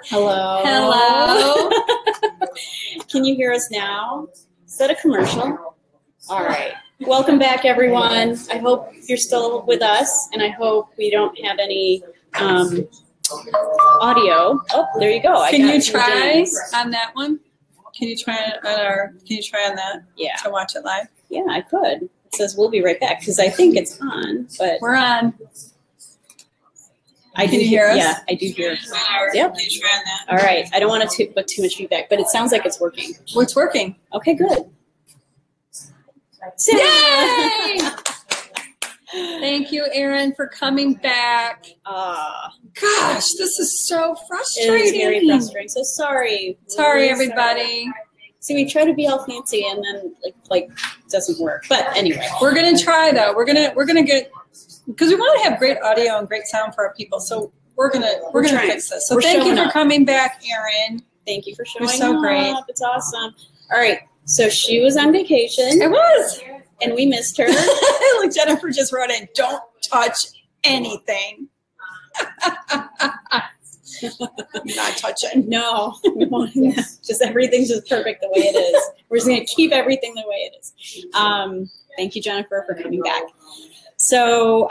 Hello. Hello. Can you hear us now? Is that a commercial? All right. Welcome back, everyone. I hope you're still with us, and I hope we don't have any audio. Oh, there you go. Can you try on that one? Can you try on our? Can you try on that? Yeah. To watch it live. Yeah, I could. It says we'll be right back because I think it's on, but we're on. Can you hear us? Yeah, I do hear. Yep. Can you try on that? All right. I don't want to put too much feedback, but it sounds like it's working. Well, it's working. Okay, good. Yay! Thank you, Erin, for coming back. Gosh, this is so frustrating. It is very frustrating. So sorry. Sorry, everybody. See, we try to be all fancy and then like doesn't work. But anyway, we're gonna try though. We're gonna get, because we want to have great audio and great sound for our people. So we're gonna fix this. So thank you for coming back, Erin. Thank you for showing up. You're so great. It's awesome. All right. So she was on vacation. I was. And we missed her. Look, Jennifer just wrote in, don't touch anything. Not touching. No. Just everything's just perfect the way it is. We're just going to keep everything the way it is. Thank you, Jennifer, for coming back. So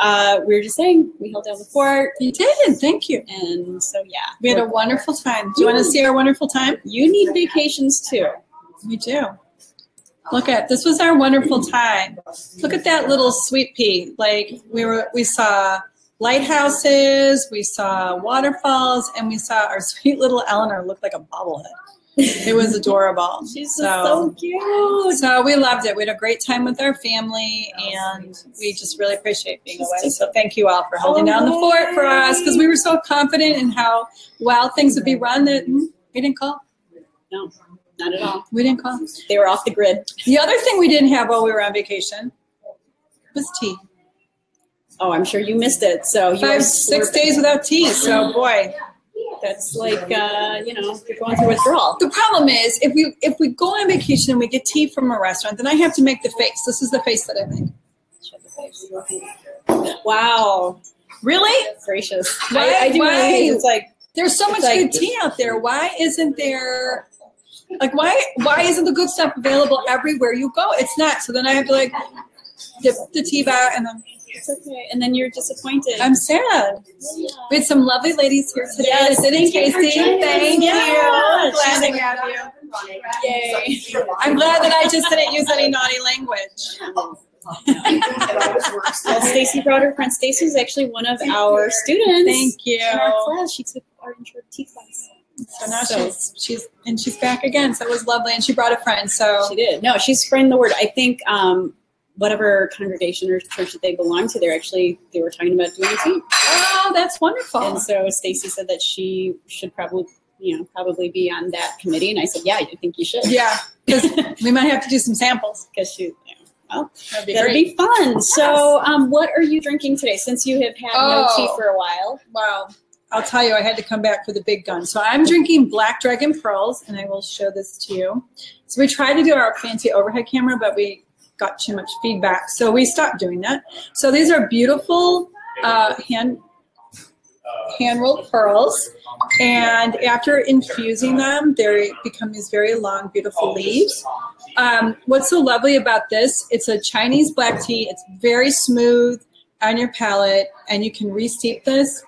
we were just saying, we held down the fort. You did. Thank you. And so, yeah. We had a wonderful time. Do you want to see our wonderful time? You need vacations, too. We do. Look at, this was our wonderful time. Look at that little sweet pea. Like we saw lighthouses, we saw waterfalls, and we saw our sweet little Eleanor look like a bobblehead. It was adorable. She's so cute. So we loved it. We had a great time with our family, and we just really appreciate being away. So thank you all for holding down the fort for us, because we were so confident in how well things would be run that we didn't call. No. Not at all. We didn't call. They were off the grid. The other thing we didn't have while we were on vacation was tea. Oh, I'm sure you missed it. So 6 days without tea. So boy, that's like you know, you're going through withdrawal. The problem is if we go on vacation and we get tea from a restaurant, then I have to make the face. This is the face that I make. Wow. Really? Gracious. Why? I do. It's like there's so much good tea out there. Why isn't there? Like, why isn't the good stuff available everywhere you go? It's not. So then I have to like dip the tea back, and then it's okay. And then you're disappointed. I'm sad. Yeah. We had some lovely ladies here today. Yes, thank you. Thank you. Glad to have you. Yay. I'm glad that I just didn't use any naughty language. Well, Stacy brought her friend. Stacy's actually one of our students. Thank you. In our class, she took our intro tea class. So now she's back again. So it was lovely, and she brought a friend. So she did. No, she's spreading the word. I think whatever congregation or church that they belong to, they were talking about doing tea. Oh, that's wonderful. And so Stacy said that she should probably be on that committee, and I said, yeah, I think you should. Yeah, because we might have to do some samples. Because that'll be fun. Yes. So, what are you drinking today? Since you have had no tea for a while. Wow. I'll tell you, I had to come back for the big gun. So I'm drinking Black Dragon Pearls, and I will show this to you. So we tried to do our fancy overhead camera, but we got too much feedback, so we stopped doing that. So these are beautiful hand-rolled pearls, and after infusing them, they become these very long, beautiful leaves. What's so lovely about this, it's a Chinese black tea. It's very smooth on your palate, and you can re-steep this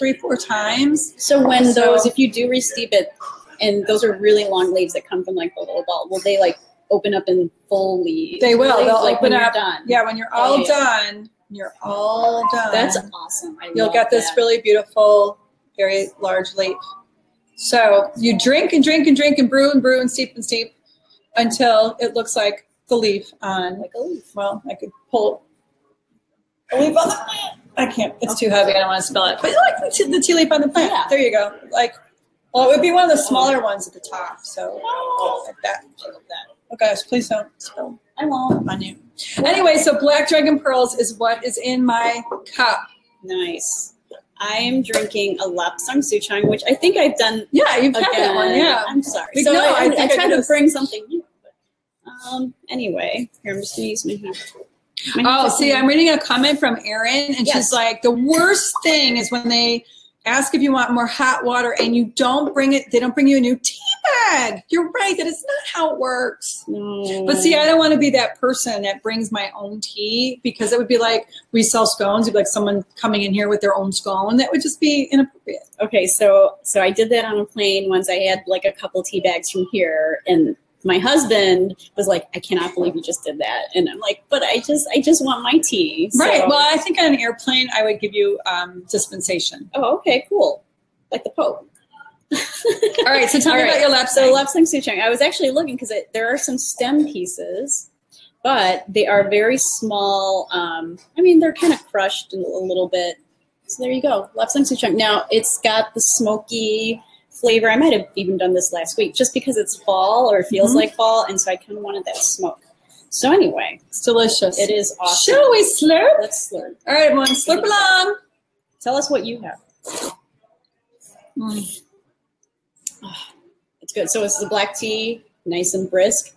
3-4 times. So if you do re-steep it, and those are really long leaves that come from like the little ball, will they like open up in full leaves? They will. They'll like open when up. You're done. Yeah, when you're all done. You're all done. That's awesome. You'll get this really beautiful, very large leaf. So you drink and drink and drink and brew and steep until it looks like the leaf on. Like a leaf. Well, I could pull a leaf on the plant. I can't. It's too heavy. I don't want to spill it. But like the tea leaf on the plant. Yeah. There you go. Like, well, it would be one of the smaller ones at the top. So like that. Oh gosh, please don't spill. I won't. On you. Anyway, so Black Dragon Pearls is what is in my cup. Nice. I am drinking a Lapsang Souchong, which I think I've done. Yeah, you've had that one. Yeah. I'm sorry. So no, I tried to bring something new. But, anyway, here I'm just gonna use my hand. Oh, see, I'm reading a comment from Erin, and she's like, the worst thing is when they ask if you want more hot water, and you don't bring it. They don't bring you a new tea bag. You're right. That is not how it works. No. But see, I don't want to be that person that brings my own tea, because it would be like we sell scones. It'd be like someone coming in here with their own scone. That would just be inappropriate. Okay, so I did that on a plane once. I had like a couple tea bags from here, and my husband was like, I cannot believe you just did that. And I'm like, but I just want my tea. So. Right. Well, I think on an airplane, I would give you dispensation. Oh, okay, cool. Like the Pope. All right. So tell me about your lapsang. So lapsang souchong. I was actually looking because there are some stem pieces, but they are very small. I mean, they're kind of crushed a little bit. So there you go. Lapsang souchong. Now it's got the smoky flavor. I might have even done this last week just because it's fall, or it feels like fall, and so I kind of wanted that smoke. So anyway, it's delicious. It is awesome. Shall we slurp? Let's slurp. All right, everyone, slurp along. Tell us what you have. Oh, it's good. So it's the black tea, nice and brisk,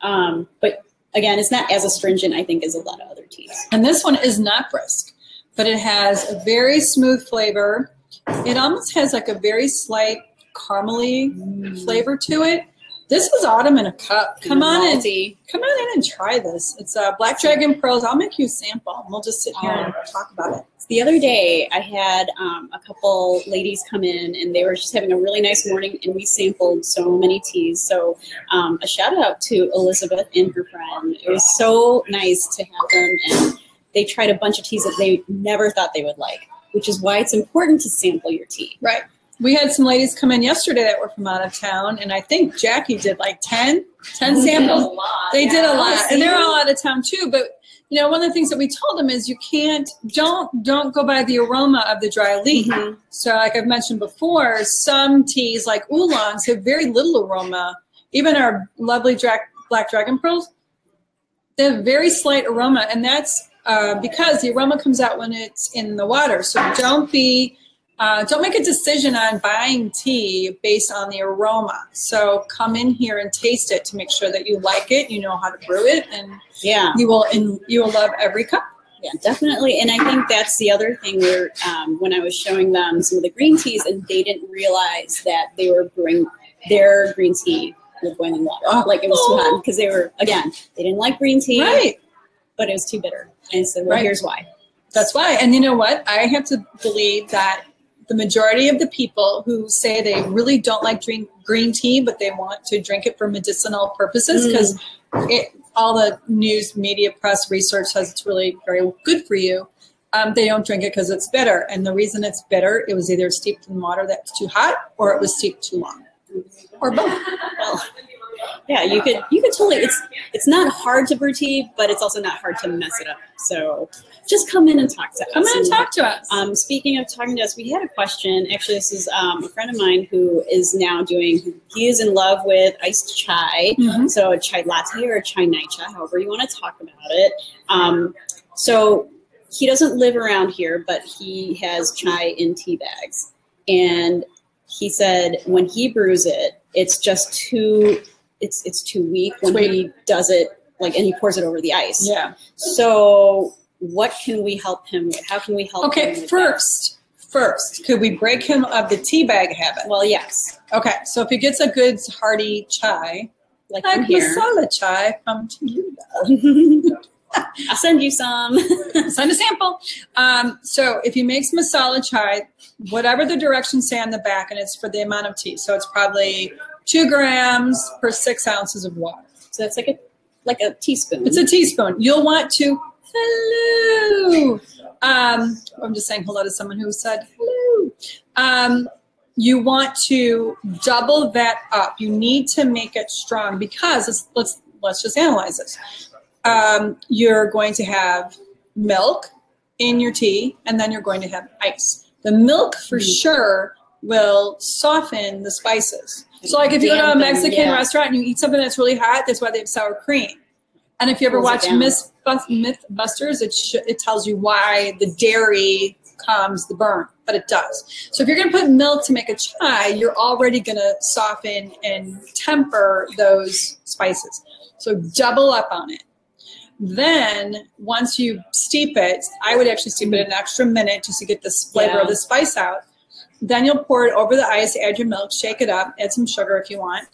but again, it's not as astringent, I think, as a lot of other teas. And this one is not brisk, but it has a very smooth flavor. It almost has like a very slight caramely flavor to it. This was autumn in a cup. Come on in and try this. It's Black Dragon Pearls. I'll make you a sample, and we'll just sit here and talk about it. The other day, I had a couple ladies come in, and they were just having a really nice morning, and we sampled so many teas. So a shout out to Elizabeth and her friend. It was so nice to have them, and they tried a bunch of teas that they never thought they would like, which is why it's important to sample your tea. Right. We had some ladies come in yesterday that were from out of town, and I think Jackie did like 10 samples. They did a lot, and they're all out of town too. But you know, one of the things that we told them is you don't go by the aroma of the dry leaf. So like I've mentioned before, some teas like oolongs have very little aroma. Even our lovely Black Dragon Pearls, they have very slight aroma, and that's because the aroma comes out when it's in the water. So don't make a decision on buying tea based on the aroma. So come in here and taste it to make sure that you like it, you know how to brew it, and you will love every cup. Yeah, definitely. And I think that's the other thing where when I was showing them some of the green teas, and they didn't realize that they were brewing their green tea with boiling water. Like it was too hot, because they didn't like green tea, right? But it was too bitter. And so, well, here's why. That's why. And you know what? I have to believe that the majority of the people who say they really don't like drink green tea, but they want to drink it for medicinal purposes, because all the news, media, press, research says it's really very good for you. They don't drink it because it's bitter. And the reason it's bitter, it was either steeped in water that's too hot, or it was steeped too long, or both. Well, yeah, you could totally. It's not hard to brew tea, but it's also not hard to mess it up. So just come in and talk to us. Come in and talk to us. Speaking of talking to us, we had a question. Actually, this is a friend of mine who is now he is in love with iced chai. So a chai latte or a chai naicha, however you want to talk about it. So he doesn't live around here, but he has chai in tea bags. And he said when he brews it, it's just too weak when he does it, and he pours it over the ice. Yeah. So what can we help him with? How can we help him with First, could we break him of the tea bag habit? Well, yes. Okay, so if he gets a good hearty chai, like masala chai from TeaLula. I'll send you some. Send a sample. So if he makes masala chai, whatever the directions say on the back, and it's for the amount of tea. So it's probably 2 grams per 6 ounces of water. So that's like a teaspoon. It's a teaspoon. You'll want to, hello. I'm just saying hello to someone who said hello. You want to double that up. You need to make it strong, because let's just analyze this. You're going to have milk in your tea, and then you're going to have ice. The milk for sure will soften the spices. So like if you go to a Mexican restaurant and you eat something that's really hot, that's why they have sour cream. And if you ever watch Mythbusters, it tells you why the dairy calms the burn, but it does. So if you're going to put milk to make a chai, you're already going to soften and temper those spices. So double up on it. Then once you steep it, I would actually steep it an extra minute just to get this flavor of the spice out. Then you'll pour it over the ice, add your milk, shake it up, add some sugar if you want.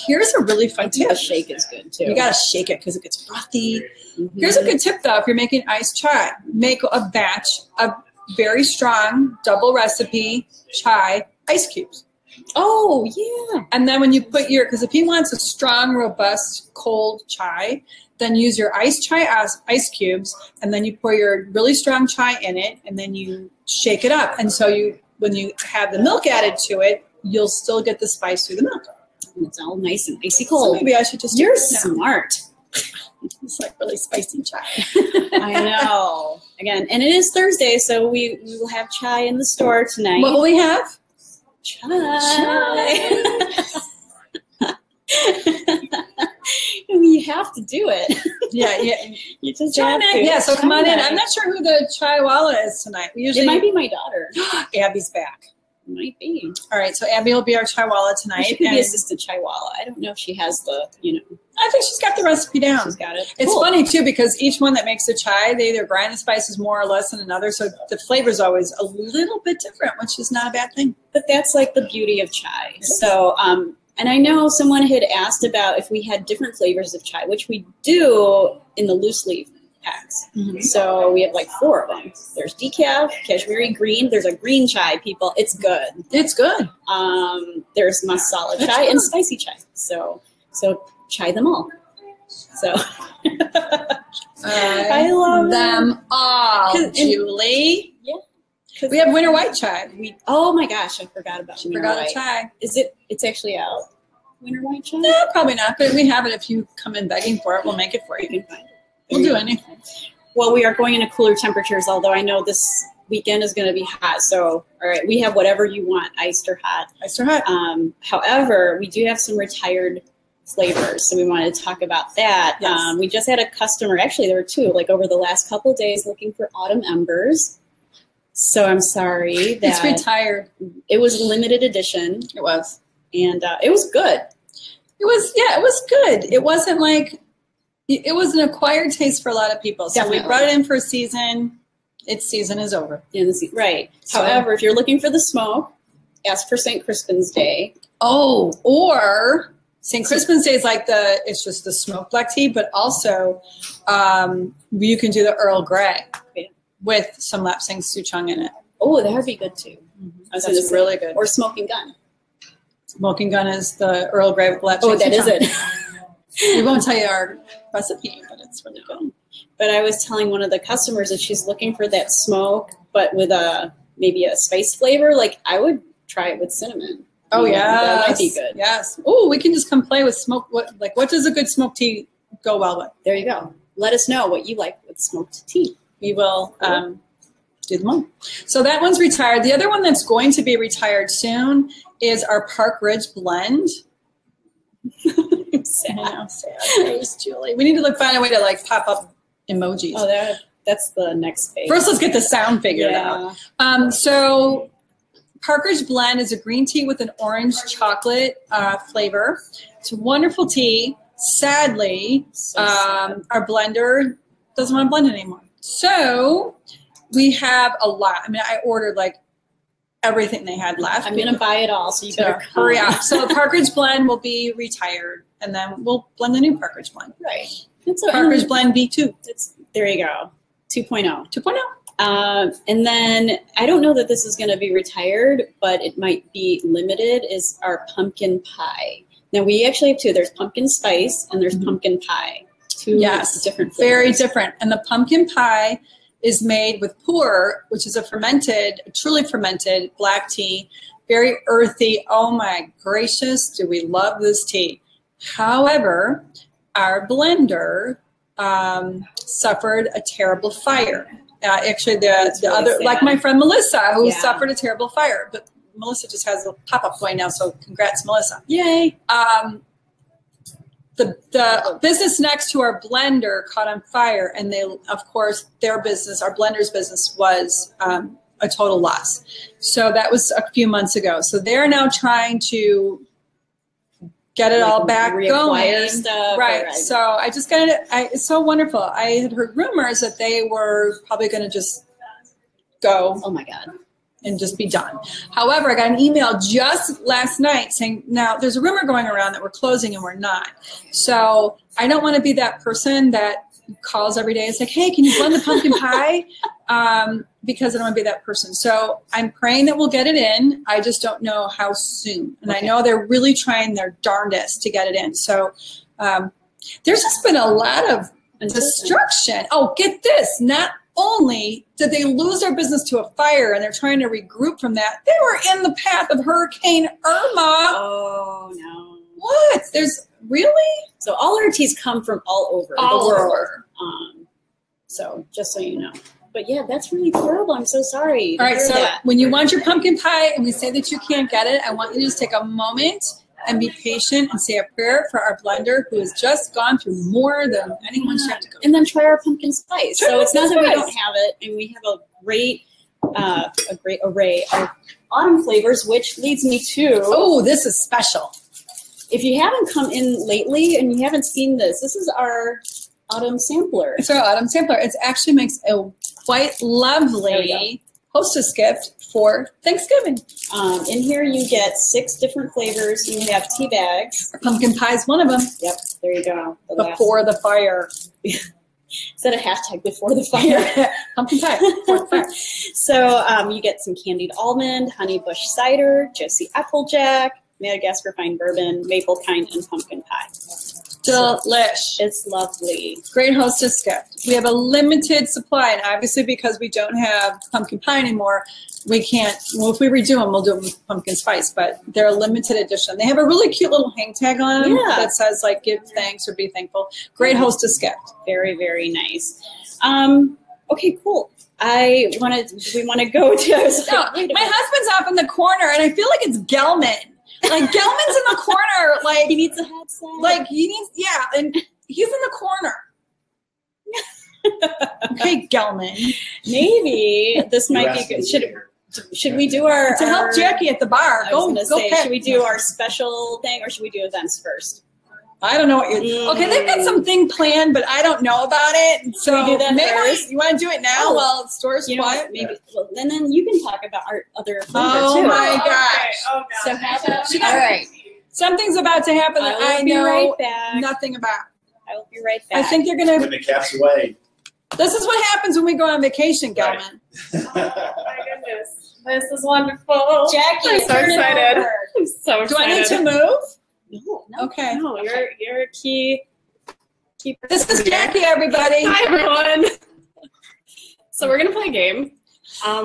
Here's a really fun tip. The shake is good too. You gotta shake it because it gets frothy. Here's a good tip though. If you're making iced chai, make a batch of very strong double recipe chai ice cubes. Oh yeah. And then when you put your, because if he wants a strong, robust, cold chai, then use your iced chai ice cubes, and then you pour your really strong chai in it, and then you shake it up. And so you, when you have the milk added to it, you'll still get the spice through the milk. And it's all nice and icy cold. So maybe I should just. You're smart. It's like really spicy chai. I know. Again, and it is Thursday, so we will have chai in the store tonight. What will we have? Chai. You have to do it. Yeah. You just have to. Yeah, so come on in. I'm not sure who the chai-walla is tonight. We usually. It might be my daughter. Abby's back. It might be. All right, so Abby will be our chai-walla tonight. She could be assistant chai-walla. I don't know if she has the, I think she's got the recipe down. She's got it. It's Cool. funny too because each one that makes the chai, they either grind the spices more or less than another, so the flavor's always a little bit different, which is not a bad thing. But that's like the beauty of chai. So, and I know someone had asked about if we had different flavors of chai, which we do in the loose leaf packs. So we have like 4 of them. There's decaf, Kashmiri green. There's a green chai, people. It's good. It's good. There's masala chai and spicy chai. So chai them all. So I love them all, Julie. Yeah. We have winter white chai. Oh my gosh, I forgot about winter Forgot white. a chai. It's actually out. Winter white chai? No, probably not, but we have it. If you come in begging for it, we'll make it for you. You can find it. We'll do anything. Well, we are going into cooler temperatures, although I know this weekend is going to be hot. So, all right, we have whatever you want, iced or hot. Iced or hot. However, we do have some retired flavors, so we wanted to talk about that. Yes. We just had a customer, actually there were 2, like over the last couple of days looking for autumn embers. So I'm sorry that it's retired. It was limited edition. It was. And it was good. It was good. It wasn't like, it was an acquired taste for a lot of people. So Definitely. we brought it in for a season. Its season is over. Right. So, however, if you're looking for the smoke, ask for St. Crispin's Day. Oh, or St. Crispin's Day is like it's just the smoked black tea, but also you can do the Earl Grey with some lapsang souchong in it. Oh, that would be good too. That's really good. Or smoking gun. Smoking gun is the Earl Grey with lapsang Oh, that souchong. is it. We won't tell you our recipe, but it's really good. But I was telling one of the customers that she's looking for that smoke, but with maybe a spice flavor. Like I would try it with cinnamon. Oh yeah, that might be good. Yes. Oh, we can just come play with smoke. What does a good smoked tea go well with? There you go. Let us know what you like with smoked tea. We will do them all. So that one's retired. The other one that's going to be retired soon is our Park Ridge blend. Sad face, Julie. We need to find a way to like pop up emojis. Oh, that's the next phase. First, let's get the sound figured out. So Park Ridge blend is a green tea with an orange chocolate flavor. It's a wonderful tea. Sadly, our blender doesn't want to blend anymore. So we have a lot. I mean, I ordered like everything they had left. I'm going to buy it all, so you better hurry up. So the Park Ridge blend will be retired, and then we'll blend the new Park Ridge blend. Right. Park Ridge blend B2. There you go. 2.0. 2.0. And then I don't know that this is going to be retired, but it might be limited, is our pumpkin pie. Now we actually have 2. There's pumpkin spice and there's pumpkin pie. 2 different flavors. Very different. And the pumpkin pie is made with pu'er, which is a truly fermented black tea, very earthy. Oh my gracious, do we love this tea. However, our blender suffered a terrible fire. Actually, the really other, sad. Like my friend Melissa, who suffered a terrible fire. But Melissa just has a pop-up going now, so congrats, Melissa. Yay. The business next to our blender caught on fire, and they, of course, their business, our blender's business, was a total loss. So that was a few months ago. So they're now trying to get it all back going. Stuff, right. So I just got it. It's so wonderful. I had heard rumors that they were probably going to just go. Oh my God. and just be done. However, I got an email just last night saying, now there's a rumor going around that we're closing and we're not. So I don't want to be that person that calls every day. It's like, hey, can you blend the pumpkin pie? Because I don't want to be that person. So I'm praying that we'll get it in. I just don't know how soon. And I know they're really trying their darndest to get it in. So there's just been a lot of destruction. Oh, get this. Not only did they lose their business to a fire and they're trying to regroup from that, they were in the path of Hurricane Irma. Oh, no. What? There's really? So all our teas come from all over the world. So just so you know. But yeah, that's really terrible. I'm so sorry. All right, so when you want your pumpkin pie and we say that you can't get it, I want you to just take a moment and be patient and say a prayer for our blender who has just gone through more than anyone should have to go through. And then try our pumpkin spice. So it's not that we don't have it, and we have a great array of autumn flavors, which leads me to... Oh, this is special. If you haven't come in lately and you haven't seen this, this is our autumn sampler. It's our autumn sampler. It actually makes a quite lovely hostess gift for Thanksgiving. In here you get 6 different flavors. You have tea bags. Pumpkin pie is one of them. Yep, there you go. Before the fire. Is that a hashtag before the fire? Pumpkin pie, before the fire. So you get some candied almond, honey bush cider, Josie Applejack, Madagascar fine bourbon, maple kind, and pumpkin pie. Delish. It's lovely. Great hostess gift. We have a limited supply, and obviously because we don't have pumpkin pie anymore, we can't, well, if we redo them, we'll do them with pumpkin spice, but they're a limited edition. They have a really cute little hang tag on them that says, like, give thanks or be thankful. Great hostess gift. Very, very nice. Okay, cool. We want to go to... my husband's off in the corner, and I feel like it's Gelman. Like, Gelman's in the corner, like... He needs a headset. Like, he needs, and he's in the corner. Okay, Gelman. Maybe this might be good. Should we do our... To help Jackie at the bar. Go should we do our special thing, or should we do events first? I don't know what you're... Okay, they've got something planned, but I don't know about it. So we do that maybe first? You want to do it now while the store's quiet? Maybe. Well, and then you can talk about our other flavor too. Oh my gosh. Oh, so all right. Something's about to happen that I know nothing about. I will be right back. I think they're going to... When the cat's away. This is what happens when we go on vacation, Gelman. Oh my goodness. This is wonderful. Jackie, I'm so excited. I'm so excited. Do I need to move? No. Okay. No, you're a key. This is Jackie, everybody. Hi, everyone. So we're gonna play a game.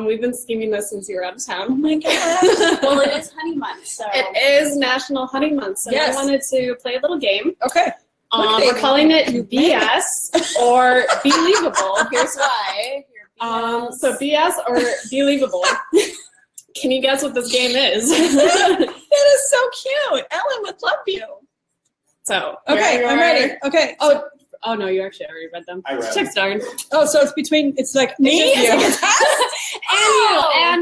We've been scheming this since you were out of town. Oh my gosh. Well, it is honey month, so it is National Honey Month. So I wanted to play a little game. Okay. We're calling it BEE-ess or BE-lievable. Here's why. So BEE-ess or BE-lievable. Can you guess what this game is? That is so cute. Ellen would love you. So okay, I'm ready. Okay. Oh no, you actually already read them. I read Chicks darn. Oh, so it's like me and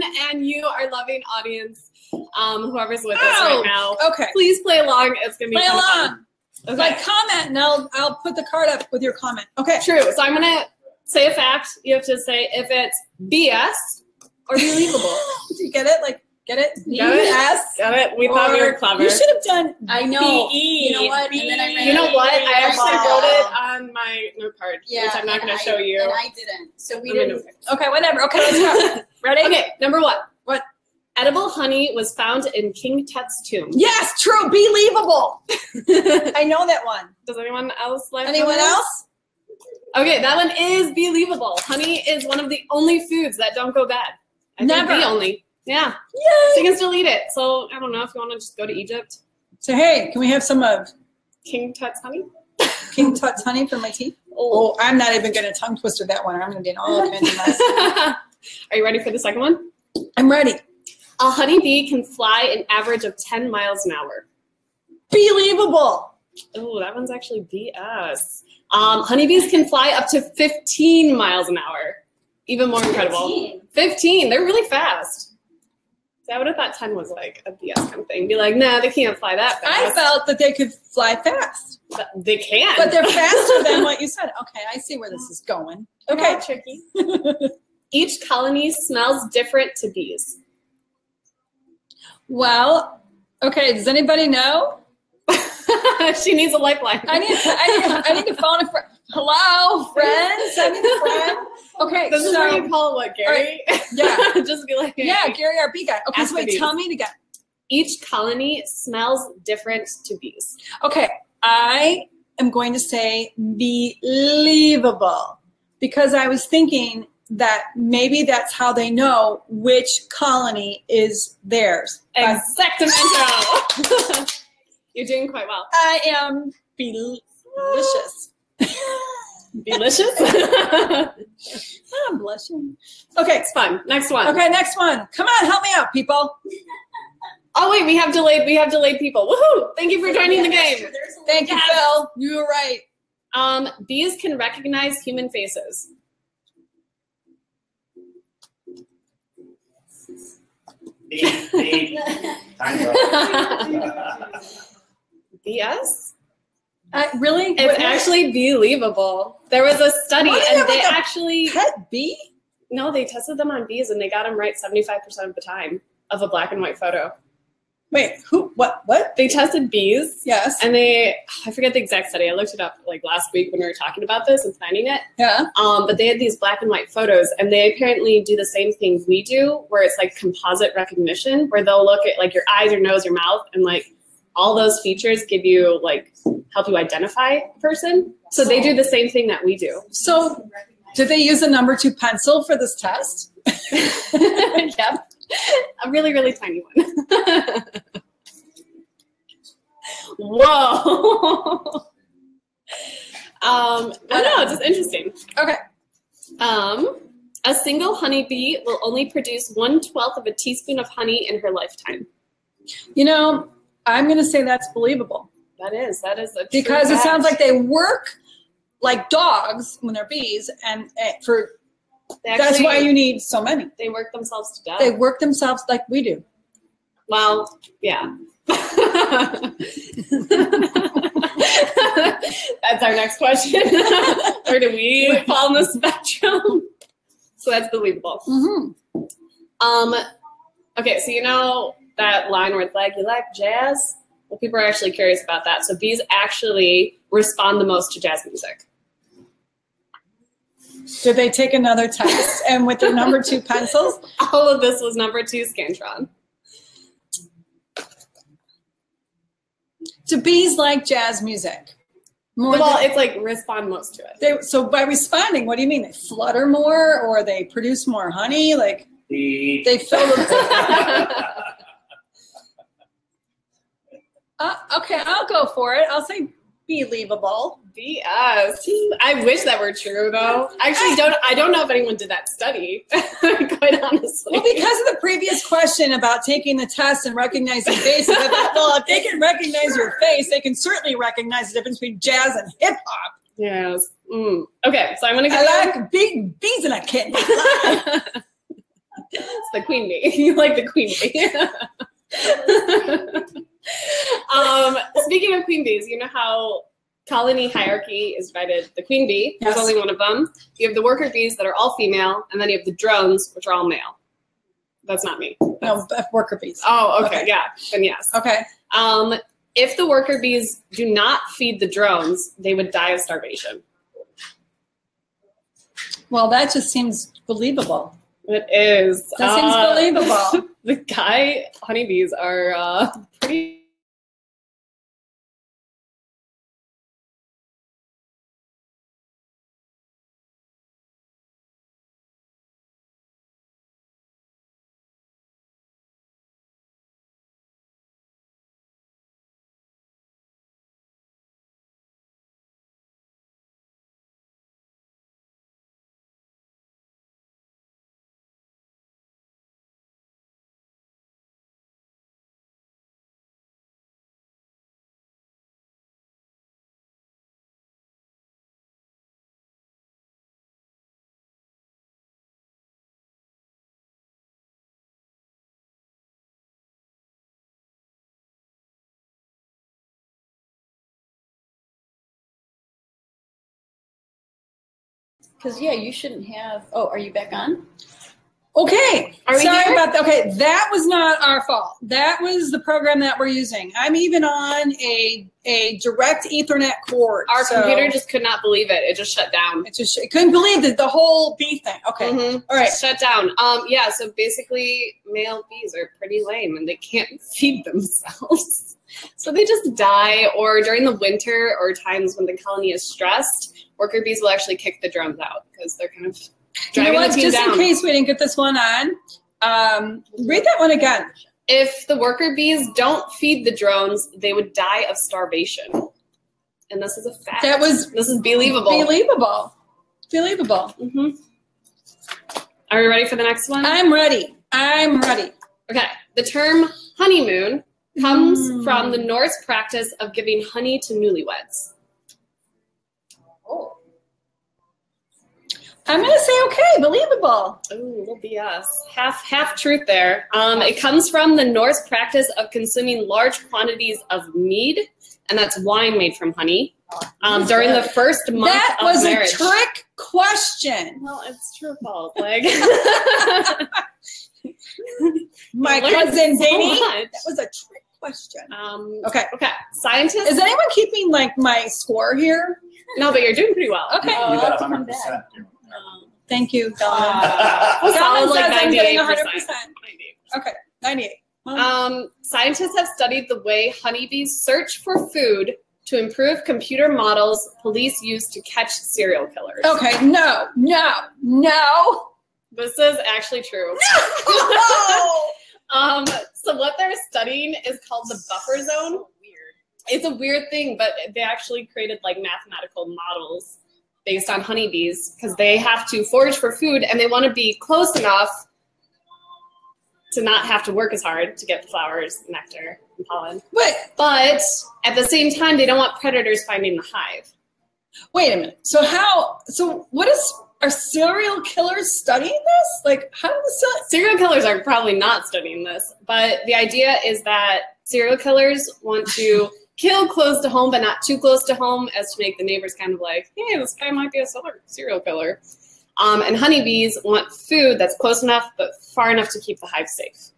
you. And you, our loving audience, whoever's with us right now. Okay. Please play along. It's gonna be play along. Fun. Okay. Like comment, and I'll put the card up with your comment. Okay. True. So I'm gonna say a fact. You have to say if it's BS or BE-lievable. Do you get it? Like, get it? BES. Got it. We thought we were clever. You should have done. I know. BE. You know what? And then you know what? I actually wrote it on my note card, which I'm not going to show you. And I didn't. So we didn't. Okay, whatever. Okay, let's go. Ready? Okay, number 1. What? Edible honey was found in King Tut's tomb. Yes, true. BE-lievable. I know that one. Does anyone else like Anyone else? Okay, that one is BE-lievable. Honey is one of the only foods that don't go bad. I think the only. Yeah. Yay. So you can still eat it. So I don't know if you want to just go to Egypt. So hey, can we have some of King Tut's honey? King Tut's honey for my tea? Oh, I'm not even going to tongue twister that one. I'm going to do all kinds of mess. Are you ready for the second one? I'm ready. A honeybee can fly an average of 10 miles an hour. BE-lievable. Oh, that one's actually BS. Honeybees can fly up to 15 miles an hour. Even more incredible. 15. They're really fast. So I would have thought 10 was like a BS kind of thing. Be like, nah, they can't fly that fast. I felt that they could fly fast. But they can. But they're faster than what you said. Okay, I see where this is going. Okay. Tricky. Each colony smells different to bees. Well, okay, does anybody know? She needs a lifeline. I need to phone a friend. Hello, friends. I need a friend. Okay, This is where you call what, Gary? Right, yeah. Just be like, hey. Yeah, Gary, our bee guy. Okay, Ask so wait, the tell me again. Each colony smells different to bees. Okay, I am going to say BE-lievable because I was thinking that maybe that's how they know which colony is theirs. Exactamento. You're doing quite well. I am delicious. Delicious? I'm blushing. Okay, It's fun. Next one. okay, next one. Come on, help me out, people. Oh wait, we have delayed people. Woohoo! Thank you for joining the game. Thank you, Phil. You were right. Bees can recognize human faces. BS? Really? It's actually BEE-lievable. There was a study, and they actually pet bee. No, they tested them on bees, and they got them right 75% of the time of a black and white photo. Wait, who? What? They tested bees. Yes. And I forget the exact study. I looked it up like last week when we were talking about this and planning it. Yeah. But they had these black and white photos, and they apparently do the same thing we do, where it's like composite recognition, where they'll look at like your eyes, your nose, your mouth, and like all those features give you like help you identify a person. So they do the same thing that we do. So did they use a number 2 pencil for this test? Yep. A really, really tiny one. Whoa. I don't know, it's just interesting. Okay. A single honeybee will only produce 1/12 of a teaspoon of honey in her lifetime. You know, I'm going to say that's believable. That is a because true it sounds fact. like they work like dogs when they're bees, and that's why you need so many. They work themselves to death. They work themselves like we do. Well, yeah. That's our next question. Where do we fall in the spectrum? So that's believable. Mm-hmm. Okay, so you know that line where it's like, you like jazz? Well, people are actually curious about that. So bees actually respond the most to jazz music. Did they take another test and with their number 2 pencils? All of this was number 2 Scantron. Do bees like jazz music? It's like respond most to it. So by responding, what do you mean? They flutter more, or they produce more honey? Like they fill the. Okay, I'll go for it. I'll say BE-lievable. BS. I wish that were true, though. Actually, I don't know if anyone did that study, quite honestly. Well, because of the previous question about taking the test and recognizing faces, I thought, well, if they can recognize your face, they can certainly recognize the difference between jazz and hip hop. Yes. Okay, so I'm gonna go. I like big bees in a kitten. It's the queen bee. You like the queen bee. Speaking of queen bees, you know how colony hierarchy is divided. The queen bee, there's only one of them. You have the worker bees that are all female, and then you have the drones, which are all male. That's not me. No, worker bees. Oh, okay, yeah, then yes. Okay. If the worker bees do not feed the drones, they would die of starvation. Well, that just seems believable. It is. That seems believable. The honeybees are pretty. Because, yeah, you shouldn't have. Oh, are you back on? Okay, Are we sorry here? about that. Okay, that was not our fault. That was the program that we're using. I'm even on a direct Ethernet cord. Our so computer just could not believe it. It just shut down. it couldn't believe the whole bee thing. Okay, all right. Shut down. Yeah, so basically male bees are pretty lame and they can't feed themselves. So they just die, or during the winter or times when the colony is stressed, worker bees will actually kick the drones out because they're kind of You know driving what? the team Just down. in case we didn't get this one on, read that one again. If the worker bees don't feed the drones, they would die of starvation. And this is a fact. This is BEE-lievable. BEE-lievable. BEE-lievable. Are we ready for the next one? I'm ready. I'm ready. Okay. The term honeymoon comes from the Norse practice of giving honey to newlyweds. Oh. I'm gonna say okay, believable. Oh, a little BS. Half truth there. It comes from the Norse practice of consuming large quantities of mead, and that's wine made from honey, during the first month That of was marriage. a trick question. Well, it's true or false. Like My learned cousin so Danny. much. That was a trick question. Okay. Scientists. Is anyone keeping like my score here? No, but you're doing pretty well. Okay. You got 100%. Thank you, Dawn. Solid, Dawn like says I'm getting 98%. 100%. Okay, 98. Well, Scientists have studied the way honeybees search for food to improve computer models police use to catch serial killers. okay, no. This is actually true. So what they're studying is called the buffer zone. It's a weird thing, but they actually created like mathematical models based on honeybees because they have to forage for food and they want to be close enough to not have to work as hard to get the flowers, nectar, and pollen. But at the same time, they don't want predators finding the hive. Wait a minute. So what are serial killers studying this? Like, how do the Serial killers are probably not studying this, but the idea is that serial killers want to kill close to home, but not too close to home as to make the neighbors kind of like, hey, this guy might be a serial killer. And honeybees want food that's close enough, but far enough to keep the hive safe.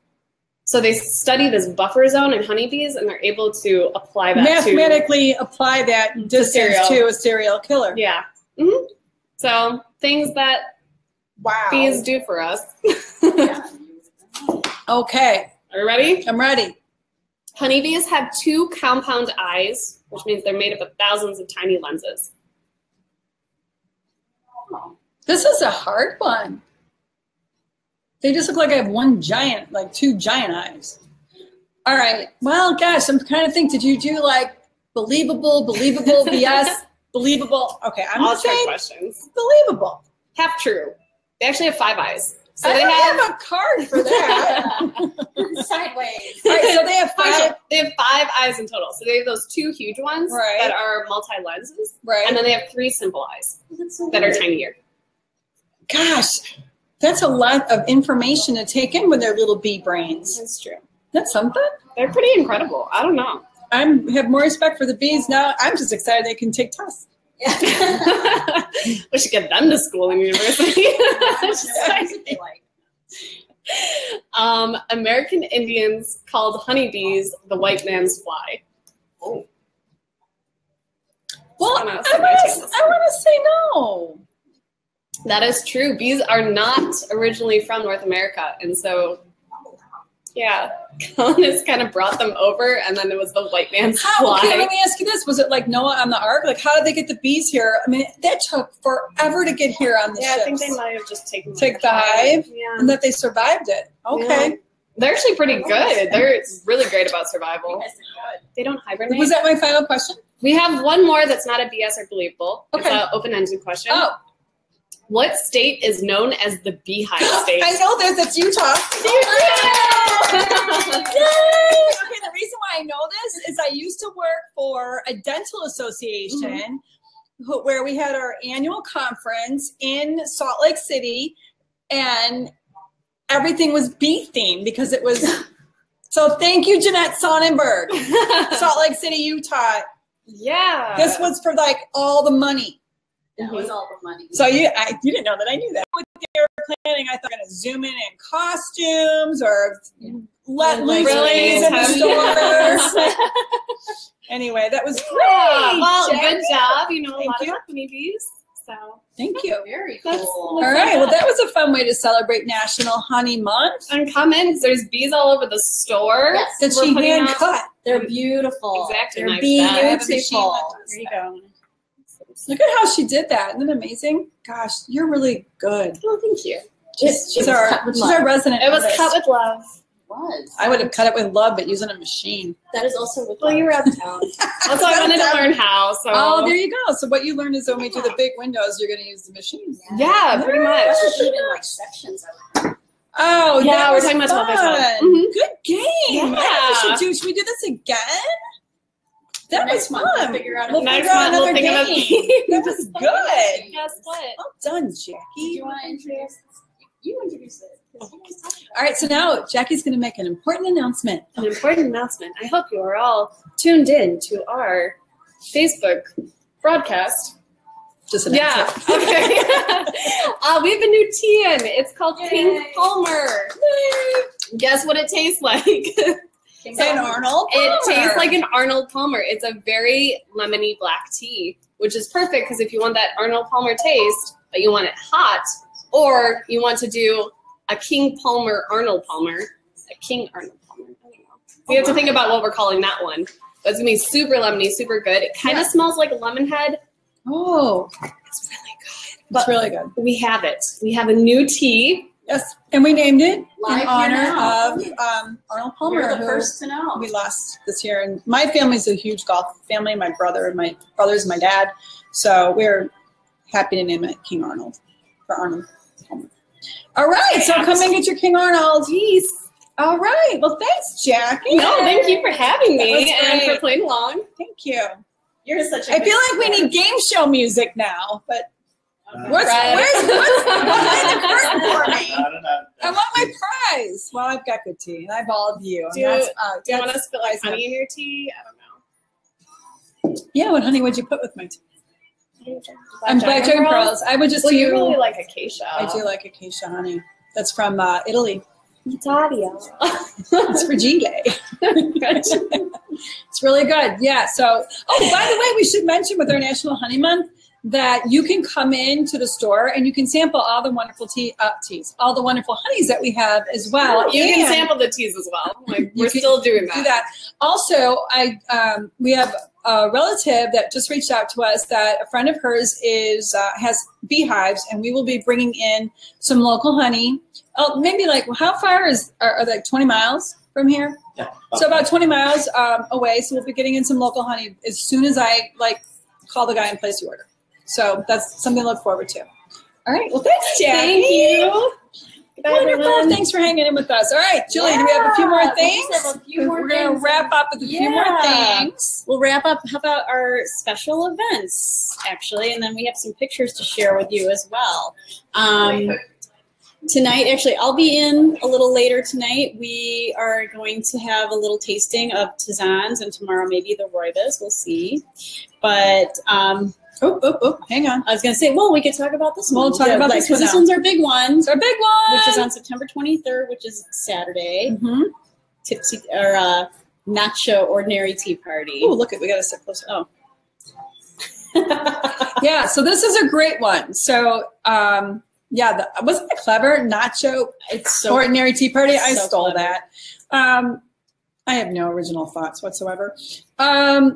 So they study this buffer zone in honeybees, and they're able to apply that mathematically apply that distance to a serial killer? Yeah. So things that bees do for us. Okay. Are you ready? I'm ready. Honeybees have 2 compound eyes, which means they're made up of thousands of tiny lenses. This is a hard one. They just look like I have like 2 giant eyes. All right. Well, gosh, I'm trying to think. Did you do like believable, BS, believable? Okay, I'm All gonna say questions. believable. Half true. They actually have 5 eyes. So I they don't have a card for that. Sideways. All right, so they have 5. They have 5 eyes in total. So they have those 2 huge ones that are multi-lenses. Right. And then they have 3 simple eyes that are tinier. Gosh, that's a lot of information to take in with their little bee brains. That's true. That's something. They're pretty incredible. I don't know. I have more respect for the bees now. I'm just excited they can take tests. We should get them to school and university. American Indians called honeybees the white man's fly. Oh. Well, I want to say no. That is true. Bees are not originally from North America, and so yeah, colonists kind of brought them over, and then it was the white man's fly. Okay, let me ask you this: was it like Noah on the Ark? Like, how did they get the bees here? I mean, that took forever to get here on the ships. I think they might have just taken the hive, and that they survived it. Okay, yeah. They're actually pretty good. They're really great about survival. They don't hibernate. Was that my final question? We have one more that's not a BS or believable. Okay. It's an open-ended question. Oh. What state is known as the beehive state? I know this. It's Utah. Yay! Okay, the reason why I know this is I used to work for a dental association where we had our annual conference in Salt Lake City, and everything was bee themed because it was. So thank you, Jeanette Sonnenberg, Salt Lake City, Utah. Yeah. This was for like all the money. That was all the money. So you didn't know that I knew that. What they were planning, I thought going to zoom in costumes or let loose ladies in the stores. Anyway, that was great. Well, Jackie. good job. You know, a Thank lot you. of honeybees. So Thank you. Very That's- cool. All right. Well, that was a fun way to celebrate National Honey Month. and come in because there's bees all over the store. Yes. That We're she putting hand out- cut. They're beautiful. Exactly, They're nice beautiful. that. There you go. Look at how she did that. Isn't it amazing? Gosh, you're really good. Oh, thank you. She's our resident. It was artist. cut with love. I would have cut it with love, but using a machine. That is also with Well, you were out of town. Also, I wanted to learn how. So. Oh, there you go. So what you learned is when we do the big windows, you're going to use the machine. Yeah, pretty much. Especially in like sections of it. Oh, Yeah, that we're was talking about fun. television. Mhm. Good game. Yeah. I think we should we do this again? That Next was month, we'll fun. figure out a We'll game. figure out another think of a game. game. That was good. Guess what? Well done, Do Jackie. you want to introduce? You introduce it. All right, so now Jackie's going to make an important announcement. An important announcement. I hope you are all tuned in to our Facebook broadcast. Just an Yeah. announcement. Okay. We have a new tea in. It's called King Palmer. Guess what it tastes like? An Arnold. It Palmer. tastes like an Arnold Palmer. It's a very lemony black tea, which is perfect because if you want that Arnold Palmer taste, but you want it hot, or you want to do a King Palmer Arnold Palmer, a King Arnold Palmer. I don't know. We have to think about what we're calling that one. But it's gonna be super lemony, super good. It kind of smells like a lemon head. Oh, It's really good. it's really good. We have it. We have a new tea. Yes, and we named it Live in here honor now. of Arnold Palmer, You're the who first to know. we lost this year. And my family's a huge golf family. My brother and my brothers and my dad. So we're happy to name it King Arnold for Arnold Palmer. All right, so come and get your King Arnold. Jeez. All right, well, thanks, Jackie. No, thank you for having That was me and great. for playing along. Thank you. You're such a I good feel like we sport. need game show music now, but what's Right. behind the curtain for me? I don't know. I want my prize. Well, I've got good tea, and I've all of you. And Do that's, you want that's- to spit like honey in your tea? I don't know. Yeah, what honey would you put with my tea? I'm black dragon pearls. I would just Well, do. you really like acacia. I do like acacia honey. That's from Italy. Italia. It's fragile. It's really good. Yeah. So, oh, by the way, we should mention with our National Honey Month that you can come in to the store and you can sample all the wonderful teas, all the wonderful honeys that we have as well. You can And sample the teas as well. Like, You we're can still doing do that. that. Also, we have a relative that just reached out to us that a friend of hers has beehives, and we will be bringing in some local honey. Oh, maybe like how far are like 20 miles from here? Yeah. So about 20 miles away. So we'll be getting in some local honey as soon as I call the guy and place the order. So that's something to look forward to. All right. Well, thanks, Jackie. Thank you. Bye, Wonderful. everyone. Thanks for hanging in with us. All right, Julie, do we have a few more Yeah, we things? just have a few more We're going to things. wrap up with a few more Yeah. things. We'll wrap up. How about our special events, actually? And then we have some pictures to share with you as well. Tonight, actually, I'll be in a little later tonight. We are going to have a little tasting of tisanes, and tomorrow maybe the rooibos. We'll see. But Hang on. I was going to say, well, we could talk about this one. We'll talk about this one because this now. one's our big one, It's our big one. which is on September 23rd, which is Saturday. Mm-hmm. Tipsy or nacho ordinary tea party. Oh, look, we got to sit closer. Oh. Yeah, so this is a great one. So, wasn't it clever? Nacho It's so ordinary tea party. I so stole clever. that. I have no original thoughts whatsoever.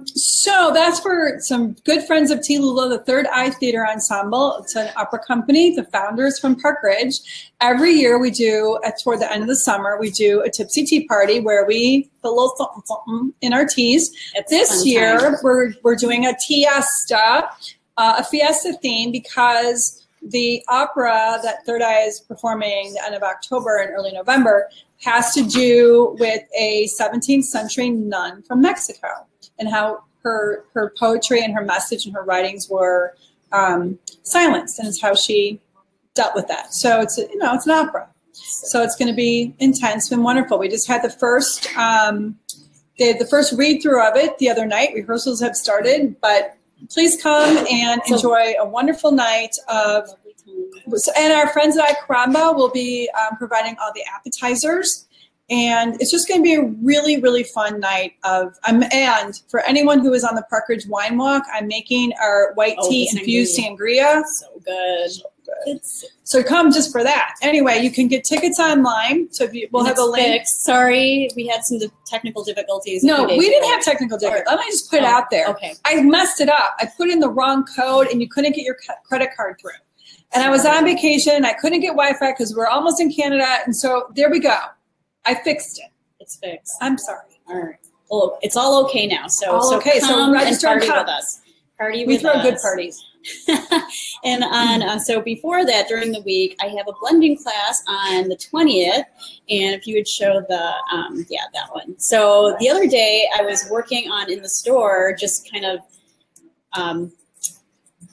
So that's for some good friends of TeaLula, the Third Eye Theater Ensemble. It's an opera company. The founders from Park Ridge. Every year we do, toward the end of the summer, we do a tipsy tea party where we put a little something, something in our teas. It's a This fun year time. we're doing a fiesta theme because the opera that Third Eye is performing the end of October and early November has to do with a 17th century nun from Mexico and how her poetry and her message and her writings were silenced, and it's how she dealt with that. So it's it's an opera. So it's going to be intense and wonderful. We just had the first read through of it the other night. Rehearsals have started, but please come and enjoy a wonderful night of. And our friends at Icaramba will be providing all the appetizers. And it's just going to be a really, really fun night of, and for anyone who is on the Park Ridge Wine Walk, I'm making our white tea infused sangria. So good. So come just for that. Anyway, you can get tickets online. So we'll have a link. Sorry, we had some technical difficulties. No, we didn't have technical difficulties. Let me just put it out there. Okay. I messed it up. I put in the wrong code and you couldn't get your credit card through. And I was on vacation. I couldn't get Wi-Fi because we're almost in Canada. And so there we go. I fixed it. It's fixed. I'm sorry. All right. Well, it's all okay now. So okay. Come register and party with us. We throw good parties. And on so before that, during the week, I have a blending class on the 20th. And if you would show the that one. So the other day, I was working on in the store, just kind of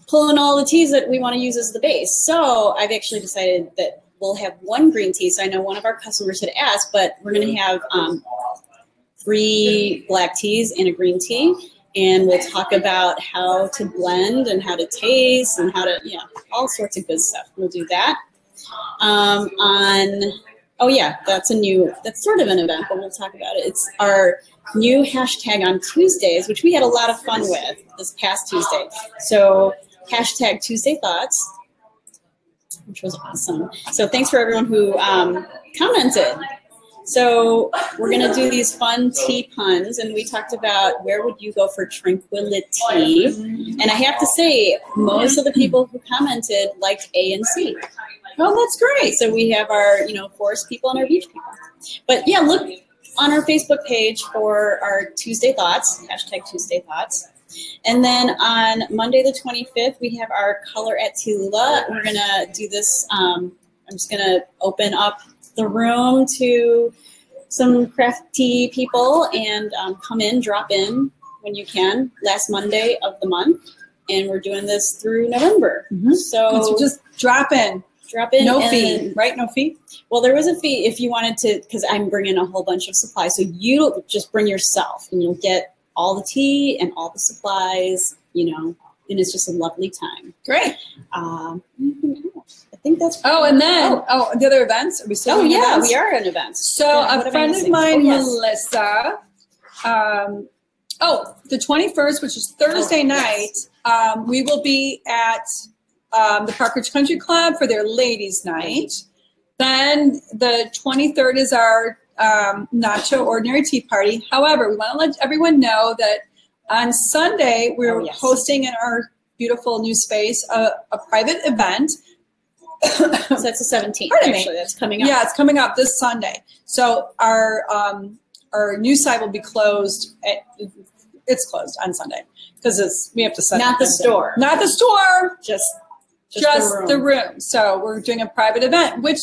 pulling all the teas that we want to use as the base. So I've actually decided that we'll have one green tea. So I know one of our customers had asked, but we're going to have 3 black teas and a green tea. And we'll talk about how to blend and how to taste and how to, all sorts of good stuff. We'll do that. That's sort of an event, but we'll talk about it. It's our new hashtag on Tuesdays, which we had a lot of fun with this past Tuesday. So hashtag Tuesday Thoughts, which was awesome. So thanks for everyone who commented. So we're going to do these fun tea puns, and we talked about where would you go for tranquility. And I have to say, most of the people who commented liked A and C. Oh, that's great. So we have our, forest people and our beach people. But yeah, look on our Facebook page for our Tuesday Thoughts, hashtag Tuesday Thoughts. And then on Monday the 25th, we have our Color at Tea-Lula. We're going to do this. I'm just going to open up the room to some craft tea people and come in, drop in when you can, last Monday of the month. And we're doing this through November. So just drop in. No fee, right? No fee? Well, there was a fee if you wanted to, because I'm bringing a whole bunch of supplies. So you just bring yourself and you'll get all the tea and all the supplies, and it's just a lovely time. Great. I think that's. And then the other events. Are we still? Events? We are at events. So a friend of mine, Melissa. The 21st, which is Thursday night. We will be at the Park Ridge Country Club for their ladies' night. Then the 23rd is our Nacho Ordinary Tea Party. However, we want to let everyone know that on Sunday we're hosting in our beautiful new space a private event. So that's the 17th. Actually, that's coming up. Yeah, it's coming up this Sunday. So our new site will be closed. It's closed on Sunday because we have to set not the store. Not the store. Just the room. So we're doing a private event, which.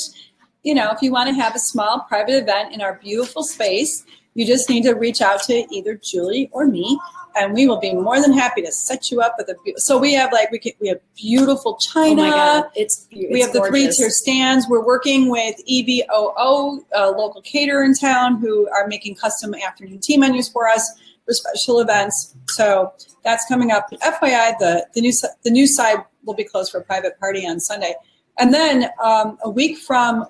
If you want to have a small private event in our beautiful space, you just need to reach out to either Julie or me, and we will be more than happy to set you up with so we have we have beautiful china. Oh my God, we have the gorgeous 3-tier stands. We're working with EVOO, a local caterer in town, who are making custom afternoon tea menus for us for special events. So that's coming up. FYI, the new side will be closed for a private party on Sunday. And then a week from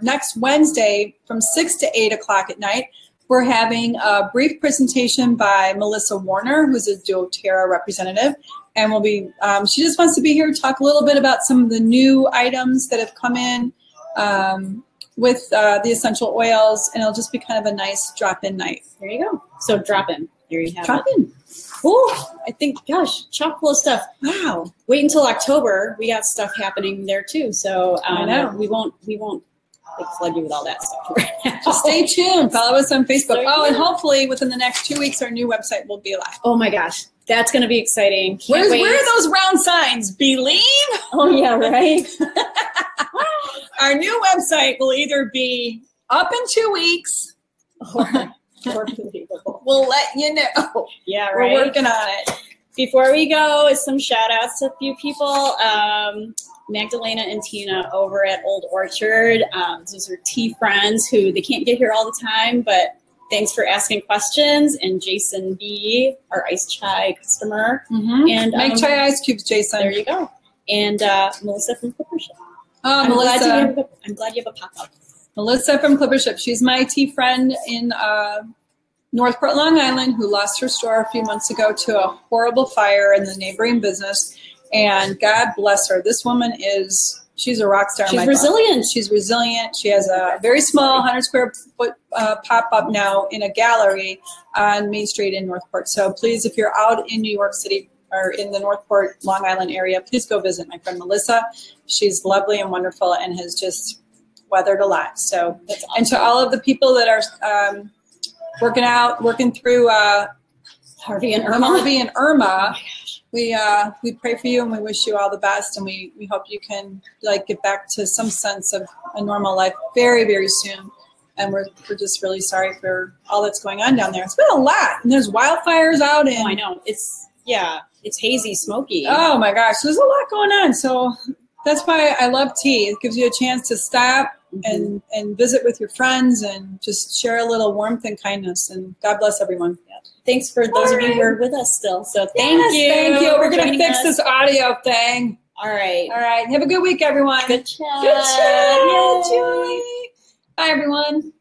next Wednesday from 6 to 8 o'clock at night, we're having a brief presentation by Melissa Warner, who's a doTERRA representative. And we'll be, she just wants to be here to talk a little bit about some of the new items that have come in with the essential oils. And it'll just be kind of a nice drop-in night. There you go. So drop in. There you have drop it. In. Oh, I think, gosh, chock full of stuff. Wow. Wait until October. We got stuff happening there too. So I know. we won't flood you with all that stuff. Just stay tuned. Follow us on Facebook. And hopefully within the next 2 weeks, our new website will be live. Oh my gosh, that's going to be exciting. Where are those round signs? Believe? Oh yeah, right. Our new website will either be up in 2 weeks. Or believable. We'll let you know. Yeah, right. We're working on it. Before we go, is some shout outs to a few people. Magdalena and Tina over at Old Orchard. Those are tea friends who they can't get here all the time, but Thanks for asking questions. And Jason B, our iced chai customer. And make chai ice cubes, Jason. There you go. And Melissa from Clippership. Oh, Melissa. I'm glad you have a pop-up. Melissa from Clippership. She's my tea friend in Northport, Long Island, who lost her store a few months ago to a horrible fire in the neighboring business. And God bless her. This woman she's a rock star. She's resilient. She's resilient. She has a very small 100 square foot pop-up now in a gallery on Main Street in Northport. So please, if you're out in New York City or in the Northport, Long Island area, please go visit my friend Melissa. She's lovely and wonderful and has just weathered a lot. So, that's awesome. And to all of the people that are working through Harvey and Irma. We pray for you and we wish you all the best, and we hope you can get back to some sense of a normal life very, very soon. And we're just really sorry for all that's going on down there. It's been a lot, and there's wildfires out. And I know it's hazy, smoky. Oh my gosh, there's a lot going on. So that's why I love tea. It gives you a chance to stop and visit with your friends and just share a little warmth and kindness. And God bless everyone. Yeah. Thanks for those of you who are with us still. So thank you. Thank you. We're going to fix this audio thing. All right. All right. Have a good week, everyone. Good chat. Good chat. Yeah, Julie. Bye, everyone.